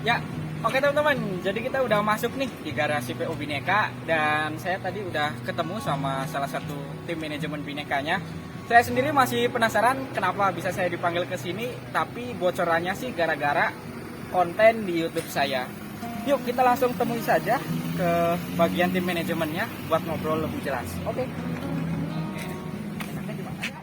Ya, oke teman-teman. Jadi kita udah masuk nih di garasi PO Bineka dan saya tadi udah ketemu sama salah satu tim manajemen Binekanya. Saya sendiri masih penasaran kenapa bisa saya dipanggil ke sini, tapi bocorannya sih gara-gara konten di YouTube saya. Yuk kita langsung temui saja ke bagian tim manajemennya buat ngobrol lebih jelas. Oke. Enaknya di mana ya?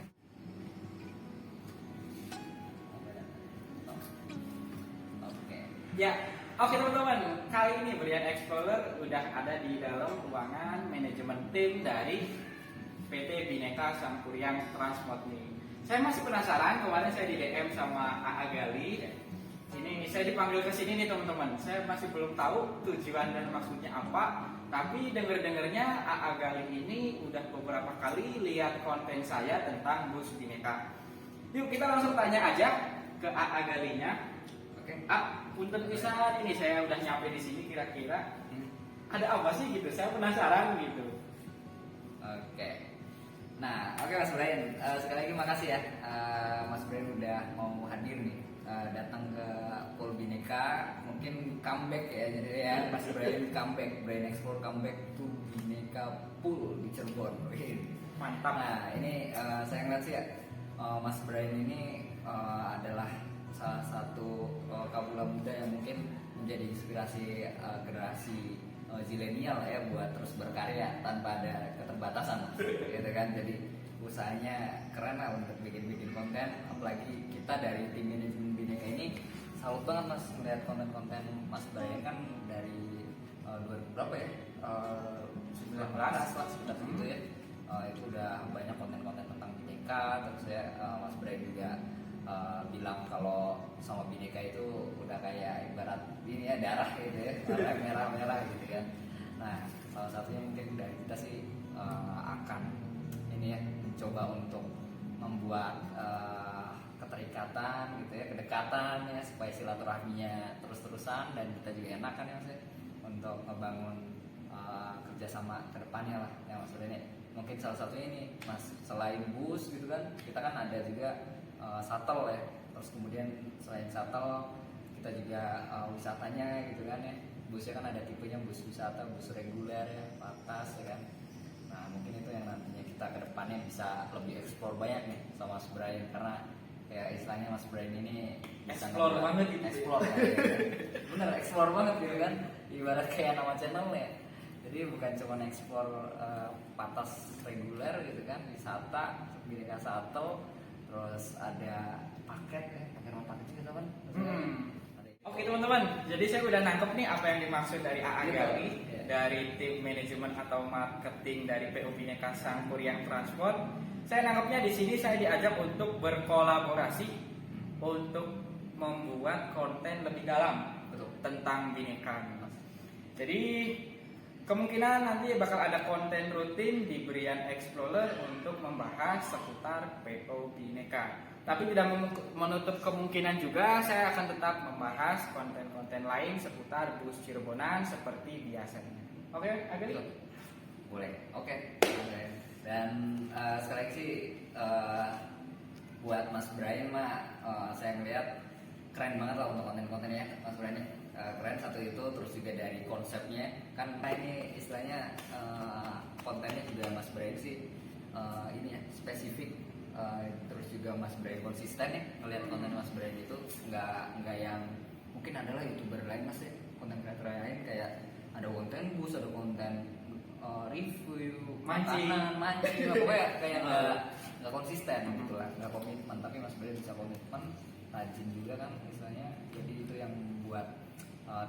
Ya, oke teman-teman, kali ini Brian Explorer udah ada di dalam ruangan manajemen tim dari PT Bineka Sangkuriang Transport nih. Saya masih penasaran, kemarin saya di DM sama AA Gali. Ini saya dipanggil ke sini nih teman-teman. Saya masih belum tahu tujuan dan maksudnya apa, tapi dengar-dengarnya AA Gali ini udah beberapa kali lihat konten saya tentang bus Bineka. Yuk kita langsung tanya aja ke AA Galinya. Oke, punten pisan ini saya udah nyampe di sini kira-kira ada apa sih gitu? Saya penasaran gitu. Oke. Nah, oke Mas Brian. Sekali lagi makasih ya, Mas Brian udah mau hadir nih, datang ke Pool Bineka. Mungkin comeback ya, jadi ya Mas Brian comeback, Brian Explore comeback to Bineka Pool di Cirebon. Mantap. Nah, ini saya ngeliat sih ya, Mas Brian ini adalah salah satu kaula muda yang mungkin menjadi inspirasi generasi zilenial ya buat terus berkarya tanpa ada keterbatasan, gitu kan. Jadi usahanya keren lah untuk bikin konten, apalagi kita dari tim manajemen Bineka ini salut banget Mas melihat konten-konten Mas Brian kan dari 2000 berapa ya, 19 lah sekitar itu ya. Itu udah banyak konten-konten tentang Bineka. Terus ya Mas Brian juga bilang kalau sama Bineka itu udah kayak ibarat ini ya, darah gitu ya, darah merah-merah gitu kan. Nah, salah satunya mungkin dari kita sih akan ini ya, mencoba untuk membuat keterikatan gitu ya, kedekatan ya, supaya silaturahminya terus-terusan dan kita juga enak kan ya Mas ya, untuk ngebangun kerjasama ke depannya lah ya Mas Rene. Mungkin salah satunya ini Mas, selain bus gitu kan, kita kan ada juga shuttle ya. Terus kemudian selain shuttle kita juga wisatanya gitu kan ya. Busnya kan ada tipenya, bus wisata, bus reguler ya, patas ya kan. Nah mungkin itu yang nantinya kita ke depannya bisa lebih eksplor banyak nih sama Mas Brian, karena kayak istilahnya Mas Brian ini bisa Explore banget gitu. Explore ya. Bener, explore banget gitu kan. Ibarat kayak nama channelnya. Jadi bukan cuma eksplor patas reguler gitu kan, wisata, Bineka Shuttle. Terus ada paket paket juga teman. Oke teman-teman, jadi saya udah nangkep nih apa yang dimaksud dari AA Gali, dari tim manajemen atau marketing dari PO Bineka Sangkuriang Transport. Saya nangkepnya di sini saya diajak untuk berkolaborasi untuk membuat konten lebih dalam tentang Bineka. Jadi kemungkinan nanti bakal ada konten rutin di Brian Explorer untuk membahas seputar PO Bineka. Tapi tidak menutup kemungkinan juga saya akan tetap membahas konten-konten lain seputar bus Cirebonan seperti biasanya. Oke, Agli? Boleh. Oke. Dan sekali lagi sih buat Mas Brian mah saya melihat keren banget lah untuk konten-kontennya Mas Brian. Keren satu itu, terus juga dari konsepnya kan ini istilahnya kontennya juga Mas Brian sih ini ya, spesifik. Terus juga Mas Brian konsisten ya ngelihat konten Mas Brian itu nggak yang mungkin adalah YouTuber lain Mas ya, konten kreator lain kayak ada konten bus, ada konten review mancing, pokoknya kayak nggak konsisten gitu lah, nggak komitmen. Tapi Mas Brian bisa komitmen, rajin juga kan istilahnya. Jadi itu yang membuat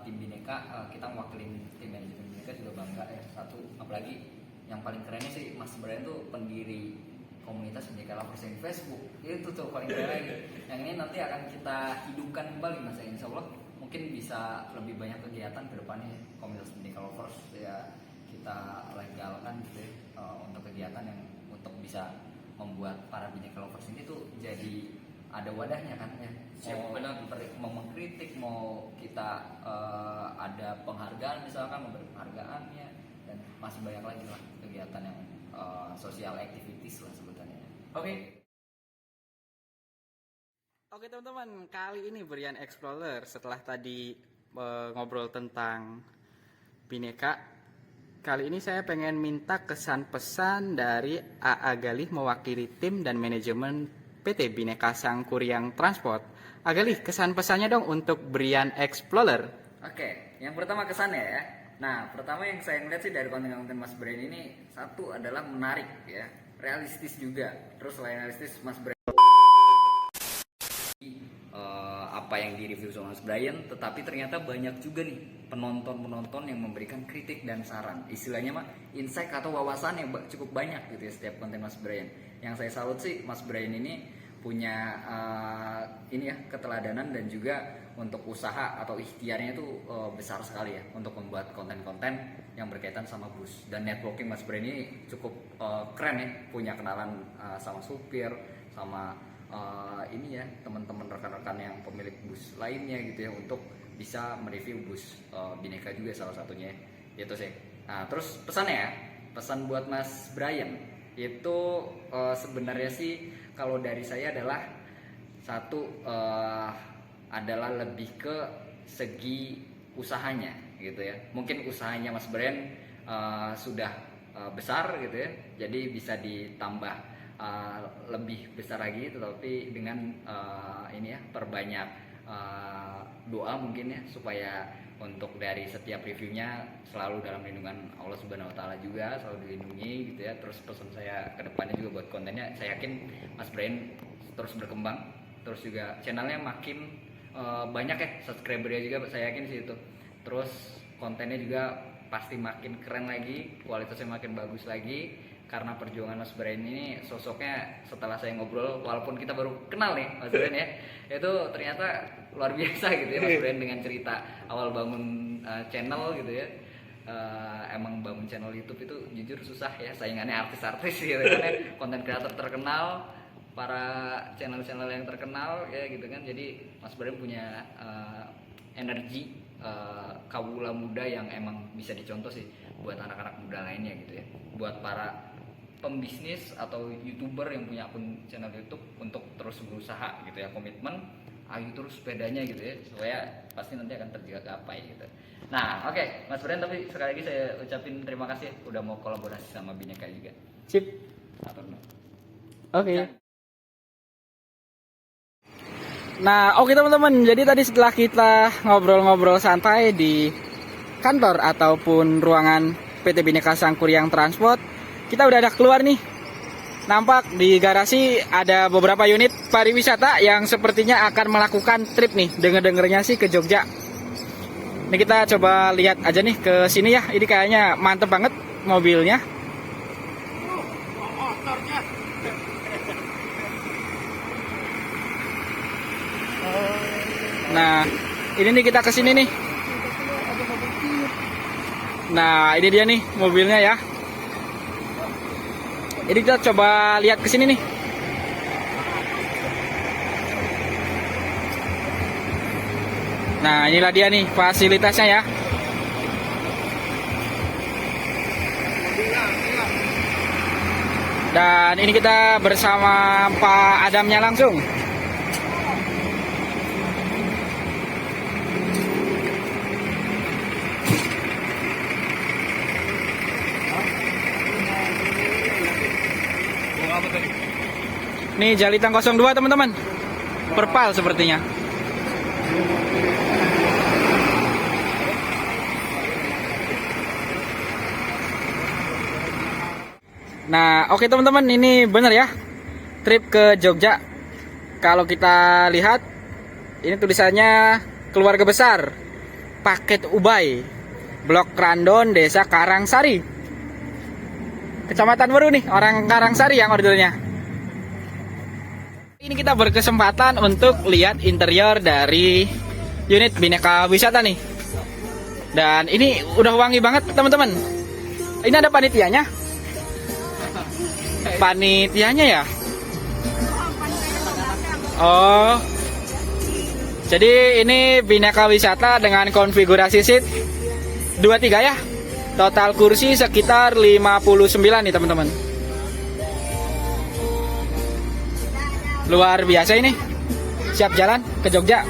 tim Bineka, kita mewakili tim manajemen Bineka juga bangga ya. Satu, apalagi yang paling kerennya sih Mas Brian tuh pendiri komunitas Bineka Lovers di Facebook. Itu tuh paling keren lagi. Yang ini nanti akan kita hidupkan kembali Mas ya, insya Allah mungkin bisa lebih banyak kegiatan ke depannya komunitas Bineka Lovers ya, kita legalkan gitu ya, untuk kegiatan yang untuk bisa membuat para Bineka Lovers ini tuh jadi ada wadahnya kan ya. Mau mengkritik, mau kita ada penghargaan misalkan, memberi penghargaannya, dan masih banyak lagi lah kegiatan yang social activities lah sebutannya. Oke. Oke teman-teman, kali ini Brian Explorer setelah tadi ngobrol tentang Bhinneka. Kali ini saya pengen minta kesan pesan dari AA Galih mewakili tim dan manajemen PT Bhinneka Sangkuriang Transport. AA Galih, kesan pesannya dong untuk Brian Explorer. Oke, yang pertama kesannya ya. Nah, pertama yang saya ngeliat sih dari konten-konten Mas Brian ini, satu adalah menarik ya, realistis juga. Terus selain realistis, Mas Brian apa yang direview sama Mas Brian, tetapi ternyata banyak juga nih penonton-penonton yang memberikan kritik dan saran. Istilahnya mah insight atau wawasan yang cukup banyak gitu ya setiap konten Mas Brian. Yang saya salut sih Mas Brian ini punya ini ya keteladanan dan juga untuk usaha atau ikhtiarnya itu besar sekali ya untuk membuat konten-konten yang berkaitan sama bus. Dan networking Mas Brian ini cukup keren ya, punya kenalan sama supir, sama ini ya teman-teman rekan-rekan yang pemilik bus lainnya gitu ya untuk bisa mereview bus Bhinneka juga salah satunya itu sih. Nah terus pesannya ya, pesan buat Mas Brian itu sebenarnya sih kalau dari saya adalah satu adalah lebih ke segi usahanya gitu ya. Mungkin usahanya Mas Brian sudah besar gitu ya, jadi bisa ditambah lebih besar lagi, tetapi dengan ini ya perbanyak doa mungkin ya supaya untuk dari setiap reviewnya selalu dalam lindungan Allah Subhanahu Wa Taala juga, selalu dilindungi gitu ya. Terus pesan saya kedepannya juga buat kontennya, saya yakin Mas Brian terus berkembang, terus juga channelnya makin banyak ya subscribernya juga, saya yakin sih itu. Terus kontennya juga pasti makin keren lagi, kualitasnya makin bagus lagi. Karena perjuangan Mas Brian ini sosoknya setelah saya ngobrol, walaupun kita baru kenal nih Mas Brian ya, itu ternyata luar biasa gitu ya Mas Brian dengan cerita awal bangun channel gitu ya. Emang bangun channel YouTube itu jujur susah ya, saingannya artis-artis gitu kan ya, konten kreator terkenal, para channel-channel yang terkenal ya gitu kan. Jadi Mas Brian punya energi kawula muda yang emang bisa dicontoh sih buat anak-anak muda lainnya gitu ya, buat para pembisnis atau YouTuber yang punya akun channel YouTube untuk terus berusaha gitu ya, komitmen ayo terus sepedanya gitu ya, supaya pasti nanti akan tergapai gitu. Nah oke, Mas Brian, tapi sekali lagi saya ucapin terima kasih ya, udah mau kolaborasi sama Bhinneka juga. Sip. Oke. Nah, oke teman-teman, jadi tadi setelah kita ngobrol-ngobrol santai di kantor ataupun ruangan PT Bhinneka Sangkuriang Transport, kita udah ada keluar nih. Nampak di garasi ada beberapa unit pariwisata yang sepertinya akan melakukan trip nih, denger-dengernya sih ke Jogja. Ini kita coba lihat aja nih ke sini ya, ini kayaknya mantep banget mobilnya. Nah, ini nih kita kesini nih. Nah, ini dia nih mobilnya ya. Ini kita coba lihat kesini nih. Nah, inilah dia nih fasilitasnya ya. Dan ini kita bersama Pak Adamnya langsung. Nih Jalitan 02 teman-teman, perpal sepertinya. Nah oke teman-teman, ini bener ya, trip ke Jogja. Kalau kita lihat, ini tulisannya keluarga besar, paket Ubay, Blok Randon, Desa Karangsari, Kecamatan Meru nih, orang Karangsari yang ordernya. Ini kita berkesempatan untuk lihat interior dari unit Bhinneka Wisata nih. Dan ini udah wangi banget teman-teman. Ini ada panitianya. Panitianya ya? Oh. Jadi ini Bhinneka Wisata dengan konfigurasi seat 23 ya. Total kursi sekitar 59 nih teman-teman. Luar biasa ini. Siap jalan ke Jogja.